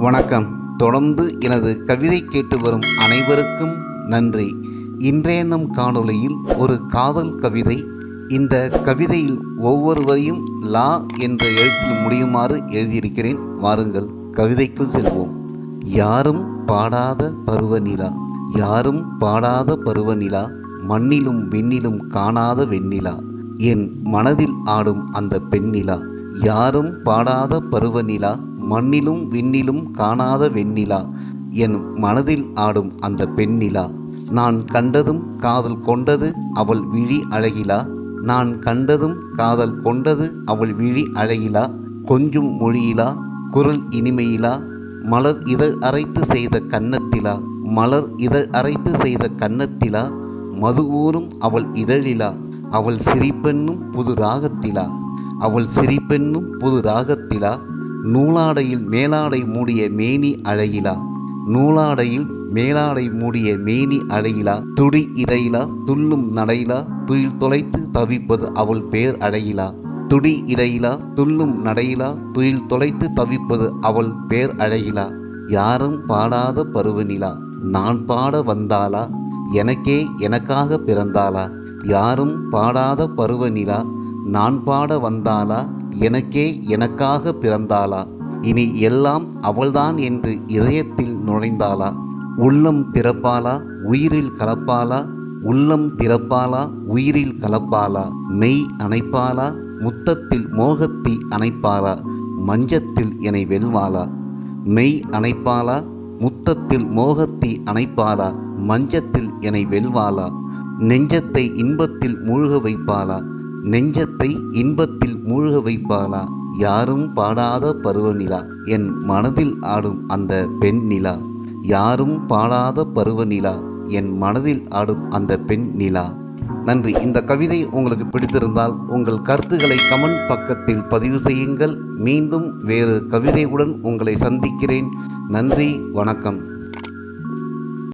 வணக்கம். தொடர்ந்து எனது கவிதை கேட்டு வரும் அனைவருக்கும் நன்றி. இன்றைய நம் காணொளியில் ஒரு காதல் கவிதை. இந்த கவிதையில் ஒவ்வொரு வரியும் லா என்ற எழுத்தில் முடியுமாறு எழுதியிருக்கிறேன். வாருங்கள் கவிதைக்குள் செல்வோம். யாரும் பாடாத பருவநிலா, யாரும் பாடாத பருவநிலா, மண்ணிலும் விண்ணிலும் காணாத வெண்ணிலா, என் மனதில் ஆடும் அந்த பெண்ணிலா. யாரும் பாடாத பருவநிலா, மண்ணிலும் விண்ணிலும் காணாத வெண்ணிலா, என் மனதில் ஆடும் அந்த பெண்ணிலா. நான் கண்டதும் காதல் கொண்டது அவள் விழி அழகிலா, நான் கண்டதும் காதல் கொண்டது அவள் விழி அழகிலா. கொஞ்சும் மொழியிலா, குரல் இனிமையிலா, மலர் இதழ் அரைத்து செய்த கன்னத்திலா, மலர் இதழ் அரைத்து செய்த கன்னத்திலா, மது ஊறும் அவள் இதழிலா, அவள் சிரிப்பென்னும் புது ராகத்திலா, அவள் சிரிப்பென்னும் புது ராகத்திலா. நூலாடையில் மேலாடை மூடிய மேனி அழகிலா, நூலாடையில் மேலாடை மூடிய மேனி அழகிலா. துடி இடையிலா, துள்ளும் நடையிலா, துயில் தொலைத்து தவிப்பது அவள் பேர் அழகிலா. துடி இடையிலா, துள்ளும் நடையிலா, துயில் தொலைத்து தவிப்பது அவள் பேர் அழகிலா. யாரும் பாடாத பருவநிலா, நான் பாட வந்தாளா, எனக்கே எனக்காக பிறந்தாளா. யாரும் பாடாத பருவநிலா, நான் பாட வந்தாளா, எனக்கே எனக்காக பிறந்தாளா. இனி எல்லாம் அவள்தான் என்று இதயத்தில் நுழைந்தாளா. உள்ளம் திறப்பாளா, உயிரில் கலப்பாளா, உள்ளம் திறப்பாளா, உயிரில் கலப்பாளா. மெய் அணைப்பாளா, முத்தத்தில் மோகத்தி அணைப்பாளா, மஞ்சத்தில் என்னை வெல்வாளா. மெய் அணைப்பாளா, முத்தத்தில் மோகத்தி அணைப்பாளா, மஞ்சத்தில் என்னை வெல்வாளா. நெஞ்சத்தை இன்பத்தில் மூழ்க வைப்பாளா, நெஞ்சத்தை இன்பத்தில் மூழ்க வைப்பாளா. யாரும் பாடாத பருவநிலா, என் மனதில் ஆடும் அந்த பெண் நிலா. யாரும் பாடாத பருவநிலா, என் மனதில் ஆடும் அந்த பெண் நிலா. நன்றி. இந்த கவிதை உங்களுக்கு பிடித்திருந்தால் உங்கள் கருத்துக்களை கமெண்ட் பக்கத்தில் பதிவு செய்யுங்கள். மீண்டும் வேறு கவிதையுடன் உங்களை சந்திக்கிறேன். நன்றி, வணக்கம்.